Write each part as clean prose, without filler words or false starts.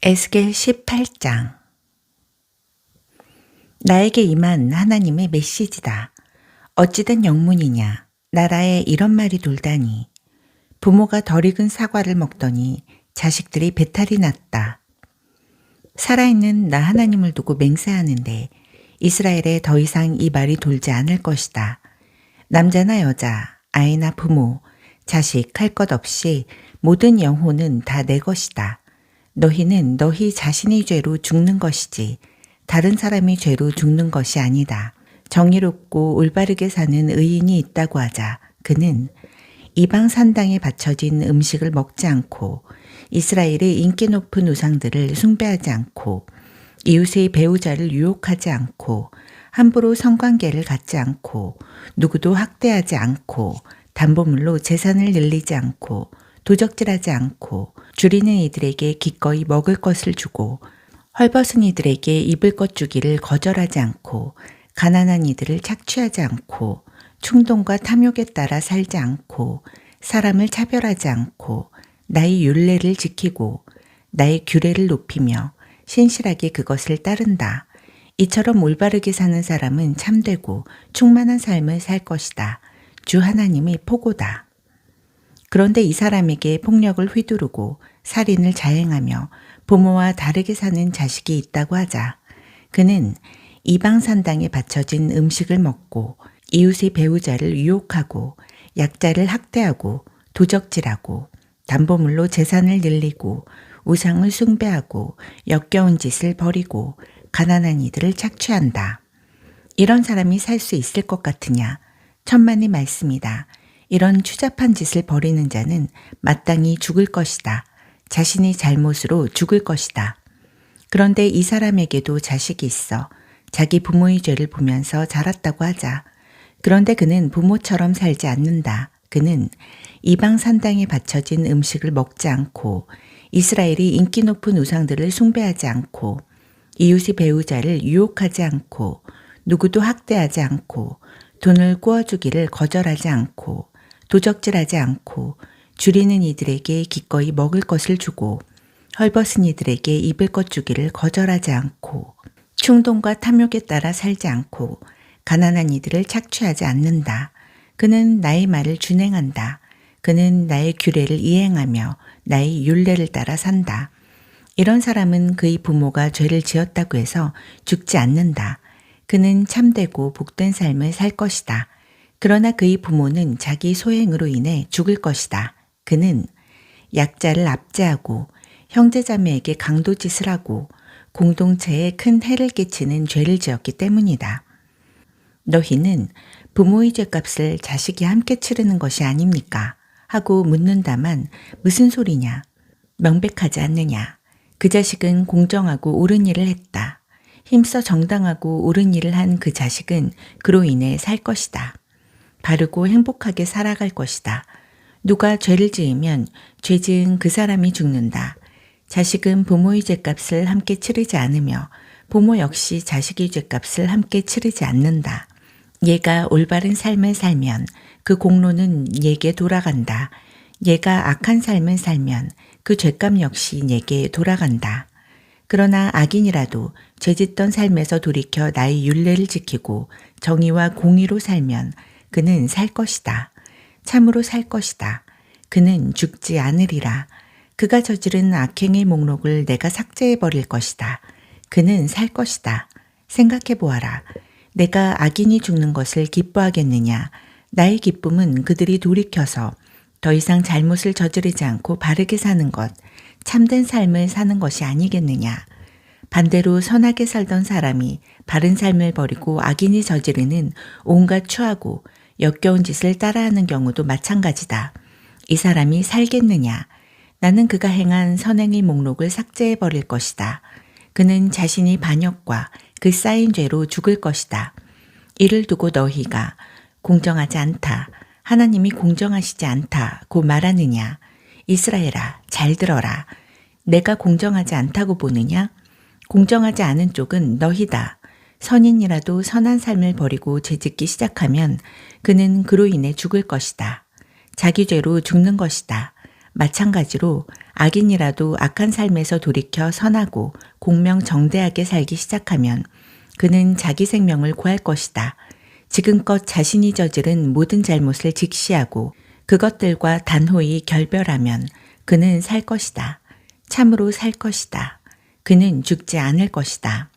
에스겔 18장. 나에게 임한 하나님의 메시지다. 어찌된 영문이냐. 나라에 이런 말이 돌다니. 부모가 덜 익은 사과를 먹더니 자식들이 배탈이 났다. 살아있는 나 하나님을 두고 맹세하는데 이스라엘에 더 이상 이 말이 돌지 않을 것이다. 남자나 여자, 아이나 부모, 자식 할 것 없이 모든 영혼은 다 내 것이다. 너희는 너희 자신의 죄로 죽는 것이지 다른 사람이 죄로 죽는 것이 아니다. 정의롭고 올바르게 사는 의인이 있다고 하자. 그는 이방 산당에 바쳐진 음식을 먹지 않고 이스라엘의 인기 높은 우상들을 숭배하지 않고 이웃의 배우자를 유혹하지 않고 함부로 성관계를 갖지 않고 누구도 학대하지 않고 담보물로 재산을 늘리지 않고 도적질하지 않고 줄이는 이들에게 기꺼이 먹을 것을 주고 헐벗은 이들에게 입을 것 주기를 거절하지 않고 가난한 이들을 착취하지 않고 충동과 탐욕에 따라 살지 않고 사람을 차별하지 않고 나의 율례를 지키고 나의 규례를 높이며 신실하게 그것을 따른다. 이처럼 올바르게 사는 사람은 참되고 충만한 삶을 살 것이다. 주 하나님의 포고다. 그런데 이 사람에게 폭력을 휘두르고 살인을 자행하며 부모와 다르게 사는 자식이 있다고 하자. 그는 이방 산당에 바쳐진 음식을 먹고 이웃의 배우자를 유혹하고 약자를 학대하고 도적질하고 담보물로 재산을 늘리고 우상을 숭배하고 역겨운 짓을 벌이고 가난한 이들을 착취한다. 이런 사람이 살 수 있을 것 같으냐? 천만의 말씀이다. 이런 추잡한 짓을 벌이는 자는 마땅히 죽을 것이다. 자신의 잘못으로 죽을 것이다. 그런데 이 사람에게도 자식이 있어 자기 부모의 죄를 보면서 자랐다고 하자. 그런데 그는 부모처럼 살지 않는다. 그는 이방 산당에 바쳐진 음식을 먹지 않고 이스라엘이 인기 높은 우상들을 숭배하지 않고 이웃의 배우자를 유혹하지 않고 누구도 학대하지 않고 돈을 꾸어주기를 거절하지 않고 도적질하지 않고 줄이는 이들에게 기꺼이 먹을 것을 주고 헐벗은 이들에게 입을 것 주기를 거절하지 않고 충동과 탐욕에 따라 살지 않고 가난한 이들을 착취하지 않는다. 그는 나의 말을 준행한다. 그는 나의 규례를 이행하며 나의 율례를 따라 산다. 이런 사람은 그의 부모가 죄를 지었다고 해서 죽지 않는다. 그는 참되고 복된 삶을 살 것이다. 그러나 그의 부모는 자기 소행으로 인해 죽을 것이다. 그는 약자를 압제하고 형제자매에게 강도짓을 하고 공동체에 큰 해를 끼치는 죄를 지었기 때문이다. 너희는 부모의 죄값을 자식이 함께 치르는 것이 아닙니까? 하고 묻는다만 무슨 소리냐? 명백하지 않느냐? 그 자식은 공정하고 옳은 일을 했다. 힘써 정당하고 옳은 일을 한 그 자식은 그로 인해 살 것이다. 바르고 행복하게 살아갈 것이다. 누가 죄를 지으면 죄 지은 그 사람이 죽는다. 자식은 부모의 죄값을 함께 치르지 않으며 부모 역시 자식의 죄값을 함께 치르지 않는다. 얘가 올바른 삶을 살면 그 공로는 얘게 돌아간다. 얘가 악한 삶을 살면 그 죄값 역시 얘게 돌아간다. 그러나 악인이라도 죄짓던 삶에서 돌이켜 나의 율례를 지키고 정의와 공의로 살면 그는 살 것이다. 참으로 살 것이다. 그는 죽지 않으리라. 그가 저지른 악행의 목록을 내가 삭제해 버릴 것이다. 그는 살 것이다. 생각해 보아라. 내가 악인이 죽는 것을 기뻐하겠느냐? 나의 기쁨은 그들이 돌이켜서 더 이상 잘못을 저지르지 않고 바르게 사는 것, 참된 삶을 사는 것이 아니겠느냐? 반대로 선하게 살던 사람이 바른 삶을 버리고 악인이 저지르는 온갖 추하고 역겨운 짓을 따라하는 경우도 마찬가지다. 이 사람이 살겠느냐? 나는 그가 행한 선행의 목록을 삭제해 버릴 것이다. 그는 자신이 반역과 그 쌓인 죄로 죽을 것이다. 이를 두고 너희가 공정하지 않다. 하나님이 공정하시지 않다고 말하느냐? 이스라엘아, 잘 들어라. 내가 공정하지 않다고 보느냐? 공정하지 않은 쪽은 너희다. 선인이라도 선한 삶을 버리고 죄짓기 시작하면 그는 그로 인해 죽을 것이다. 자기 죄로 죽는 것이다. 마찬가지로 악인이라도 악한 삶에서 돌이켜 선하고 공명정대하게 살기 시작하면 그는 자기 생명을 구할 것이다. 지금껏 자신이 저지른 모든 잘못을 직시하고 그것들과 단호히 결별하면 그는 살 것이다. 참으로 살 것이다. 그는 죽지 않을 것이다.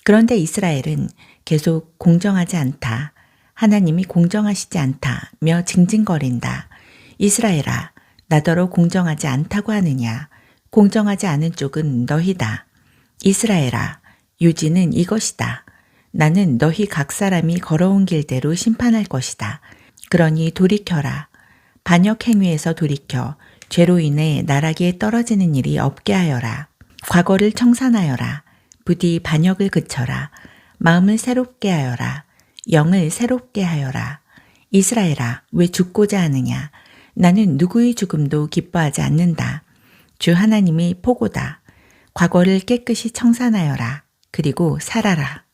그런데 이스라엘은 계속 공정하지 않다. 하나님이 공정하시지 않다며 징징거린다. 이스라엘아, 나더러 공정하지 않다고 하느냐. 공정하지 않은 쪽은 너희다. 이스라엘아, 유지는 이것이다. 나는 너희 각 사람이 걸어온 길대로 심판할 것이다. 그러니 돌이켜라. 반역 행위에서 돌이켜 죄로 인해 나라기에 떨어지는 일이 없게 하여라. 과거를 청산하여라. 부디 반역을 그쳐라. 마음을 새롭게 하여라. 영을 새롭게 하여라. 이스라엘아, 왜 죽고자 하느냐. 나는 누구의 죽음도 기뻐하지 않는다. 주 하나님이 포고다. 과거를 깨끗이 청산하여라. 그리고 살아라.